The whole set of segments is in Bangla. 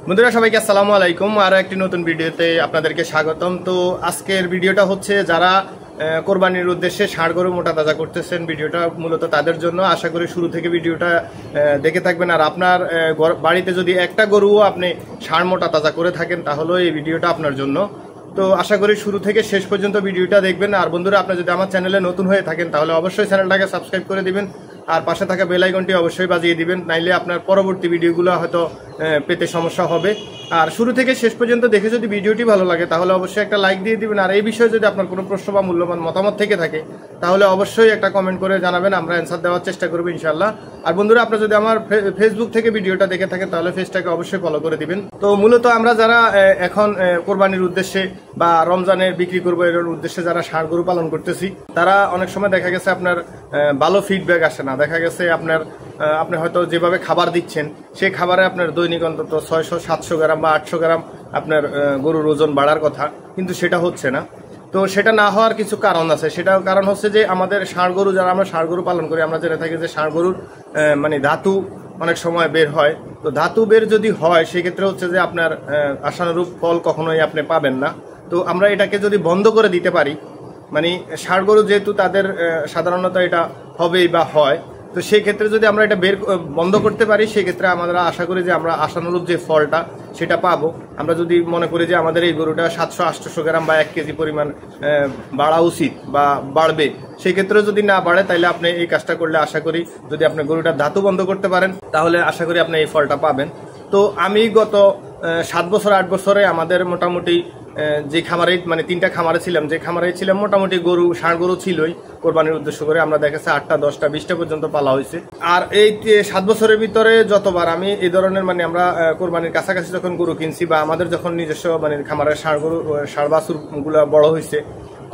বন্ধুরা সবাইকে আসসালামু আলাইকুম। আরো একটি নতুন ভিডিওতে আপনাদেরকে স্বাগতম। তো আজকের ভিডিওটা হচ্ছে যারা কোরবানির উদ্দেশ্যে ষাঁড় গরু মোটা তাজা করতেছেন, ভিডিওটা মূলত তাদের জন্য। আশা করি শুরু থেকে ভিডিওটা দেখে থাকবেন। আর আপনার বাড়িতে যদি একটা গরুও আপনি ষাঁড় মোটা তাজা করে থাকেন তাহলেও এই ভিডিওটা আপনার জন্য। তো আশা করি শুরু থেকে শেষ পর্যন্ত ভিডিওটা দেখবেন। আর বন্ধুরা, আপনি যদি আমার চ্যানেলে নতুন হয়ে থাকেন তাহলে অবশ্যই চ্যানেলটাকে সাবস্ক্রাইব করে দিবেন আর পাশে থাকা বেল আইকনটি অবশ্যই বাজিয়ে দিবেন, নাইলে আপনার পরবর্তী ভিডিওগুলো হয়তো পেতে সমস্যা হবে। আর শুরু থেকে শেষ পর্যন্ত দেখে যদি ভিডিওটি ভালো লাগে তাহলে অবশ্যই একটা লাইক দিয়ে দিবেন। আর এই বিষয়ে যদি আপনার কোনো প্রশ্ন বা মূল্যবান মতামত থেকে থাকে তাহলে অবশ্যই একটা কমেন্ট করে জানাবেন, আমরা অ্যান্সার দেওয়ার চেষ্টা করবো ইনশাল্লাহ। আর বন্ধুরা, আপনারা যদি আমার ফেসবুক থেকে ভিডিওটা দেখে থাকেন তাহলে পেজটাকে অবশ্যই ফলো করে দিবেন। তো মূলত আমরা যারা এখন কোরবানির উদ্দেশ্যে বা রমজানে বিক্রি করবো এর উদ্দেশ্যে যারা ষাঁড় গরু পালন করতেছি, তারা অনেক সময় দেখা গেছে আপনার ভালো ফিডব্যাক আসে না। দেখা গেছে আপনি হয়তো যেভাবে খাবার দিচ্ছেন সেই খাবারে আপনার দৈনিক অন্তত 600-700 গ্রাম বা 800 গ্রাম আপনার গরুর ওজন বাড়ার কথা, কিন্তু সেটা হচ্ছে না। তো সেটা না হওয়ার কিছু কারণ আছে। সেটা কারণ হচ্ছে যে আমাদের ষাঁড় গরু, যারা আমরা ষাঁড় গরু পালন করি, আমরা জেনে থাকি যে ষাঁড় গরুর মানে ধাতু অনেক সময় বের হয়। তো ধাতু বের যদি হয় সেক্ষেত্রে হচ্ছে যে আপনার আশানুরূপ ফল কখনোই আপনি পাবেন না। তো আমরা এটাকে যদি বন্ধ করে দিতে পারি, মানে ষাঁড় গরু যেহেতু তাদের সাধারণত এটা হবেই বা হয়, তো সেই ক্ষেত্রে যদি আমরা এটা বন্ধ করতে পারি সেক্ষেত্রে আমরা আশা করি যে আমরা আশানুরূপ যে ফলটা সেটা পাবো। আমরা যদি মনে করি যে আমাদের এই গরুটা 700-800 গ্রাম বা 1 কেজি পরিমাণ বাড়া উচিত বা বাড়বে, সেই ক্ষেত্রে যদি না বাড়ে তাহলে আপনি এই কাজটা করলে আশা করি যদি আপনি গরুটা ধাতু বন্ধ করতে পারেন তাহলে আশা করি আপনি এই ফলটা পাবেন। তো আমি গত 7 বছর 8 বছরে আমাদের মোটামুটি যে খামারে মানে 3টা খামারে ছিলাম, যে খামারে ছিলাম মোটামুটি গরু ষাঁড় গরু ছিলই কোরবানির উদ্দেশ্য করে। আমরা দেখেছি 8টা 10টা 20টা পর্যন্ত পালা হয়েছে। আর এই 7 বছরের ভিতরে যতবার আমি এই ধরনের মানে আমরা কোরবানির কাছাকাছি যখন গরু কিনছি বা আমাদের যখন নিজস্ব মানে খামারের ষাঁড় বাছুর গুলা বড় হয়েছে,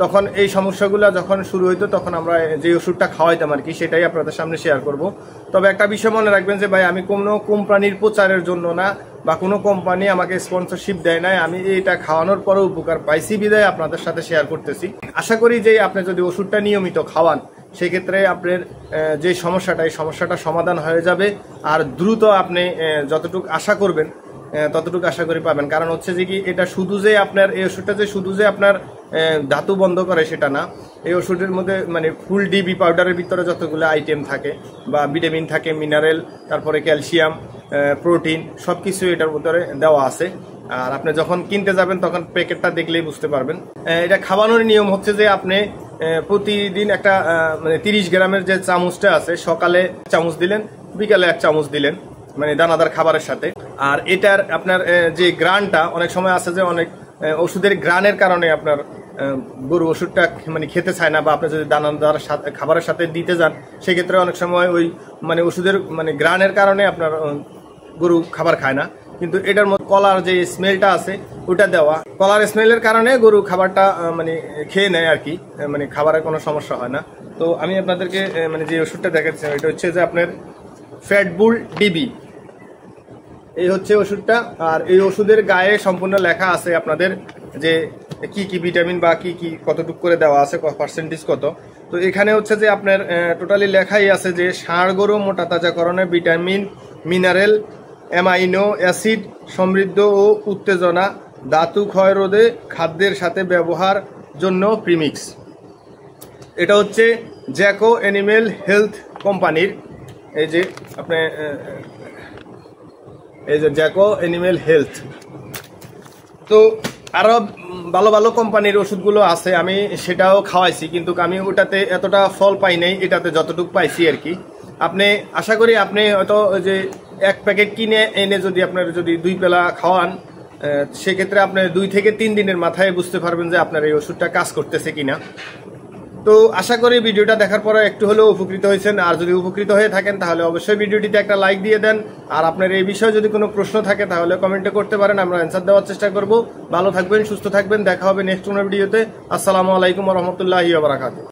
তখন এই সমস্যাগুলো যখন শুরু হইতো তখন আমরা যে ওষুধটা খাওয়াইতাম আর কি, সেটাই আপনাদের সামনে শেয়ার করব। তবে একটা বিষয় মনে রাখবেন যে ভাই, আমি কোনো কোম্পানির প্রচারের জন্য না বা কোনো কোম্পানি আমাকে স্পন্সরশিপ দেয় নাই, আমি এটা খাওয়ানোর পরে উপকার পাইছি বিদায় আপনাদের সাথে শেয়ার করতেছি। আশা করি যে আপনি যদি ওষুধটা নিয়মিত খাওয়ান সেক্ষেত্রে আপনার যে সমস্যাটা, এই সমস্যাটা সমাধান হয়ে যাবে। আর দ্রুত আপনি যতটুকু আশা করবেন ততটুকু আশা করি পাবেন। কারণ হচ্ছে যে কি, এটা শুধু যে আপনার এই ওষুধটা যে শুধু যে আপনার ধাতু বন্ধ করে সেটা না। এই ওষুধের মধ্যে মানে ফুল ডিবি পাউডারের ভিতরে যতগুলো আইটেম থাকে বা ভিটামিন থাকে, মিনারেল, তারপরে ক্যালসিয়াম, প্রোটিন, সবকিছু এটার ভিতরে দেওয়া আছে। আর আপনি যখন কিনতে যাবেন তখন প্যাকেটটা দেখলেই বুঝতে পারবেন। এটা খাওয়ানোর নিয়ম হচ্ছে যে আপনি প্রতিদিন একটা মানে 30 গ্রামের যে চামচটা আছে, সকালে চামচ দিলেন, বিকালে 1 চামচ দিলেন, মানে দানাদার খাবারের সাথে। আর এটার আপনার যে গ্রানটা, অনেক সময় আছে যে অনেক ওষুধের গ্রানের কারণে আপনার গরু ওষুধটা মানে খেতে চায় না, বা আপনি যদি দানাদার খাবারের সাথে দিতে যান সেক্ষেত্রে অনেক সময় ওই মানে ওষুধের মানে গ্রানের কারণে আপনার গরু খাবার খায় না। কিন্তু এটার মধ্যে কলার যে স্মেলটা আছে ওটা দেওয়া, কলার স্মেলের কারণে গরু খাবারটা মানে খেয়ে নেয় আর কি, মানে খাবারের কোনো সমস্যা হয় না। তো আমি আপনাদেরকে মানে যে ওষুধটা দেখাচ্ছি এটা হচ্ছে যে আপনার ফ্যাটবুল ডিবি, এই হচ্ছে ওষুধটা। আর এই ওষুধের গায়ে সম্পূর্ণ লেখা আছে আপনাদের যে কি কি ভিটামিন বা কি কি কতটুকু করে দেওয়া আছে, পার্সেন্টেজ কত। তো এখানে হচ্ছে যে আপনার টোটালি লেখাই আছে যে ষাঁড় গরু মোটা তাজাকরণে ভিটামিন, মিনারেল, অ্যামাইনো অ্যাসিড সমৃদ্ধ ও উত্তেজনা, ধাতু ক্ষয় রোধে খাদ্যের সাথে ব্যবহার জন্য প্রিমিক্স। এটা হচ্ছে জ্যাকো অ্যানিমেল হেলথ কোম্পানির, এই যে আপনি এই যে জ্যাকো অ্যানিমেল হেলথ। তো আরো ভালো ভালো কোম্পানির ওষুধগুলো আছে, আমি সেটাও খাওয়াইছি, কিন্তু আমি ওটাতে এতটা ফল পাই নাই, এটাতে যতটুকু পাইছি আর কি। আপনি আশা করি আপনি হয়তো যে 1 প্যাকেট কিনে এনে যদি আপনার যদি 2 বেলা খাওয়ান, সেক্ষেত্রে আপনি 2 থেকে 3 দিনের মাথায় বুঝতে পারবেন যে আপনার এই ওষুধটা কাজ করতেছে কিনা। তো আশা করি ভিডিওটা দেখার পরে একটু হলেও উপকৃত হয়েছেন। আর যদি উপকৃত হয়ে থাকেন তাহলে অবশ্যই ভিডিওটিতে একটা লাইক দিয়ে দেন। আর আপনার এই বিষয়ে যদি কোনো প্রশ্ন থাকে তাহলে কমেন্টে করতে পারেন, আমরা অ্যান্সার দেওয়ার চেষ্টা করব। ভালো থাকবেন, সুস্থ থাকবেন, দেখা হবে নেক্সট কোনো ভিডিওতে। আসসালামু আলাইকুম ওয়া রাহমাতুল্লাহি ওয়া বারাকাতুহু।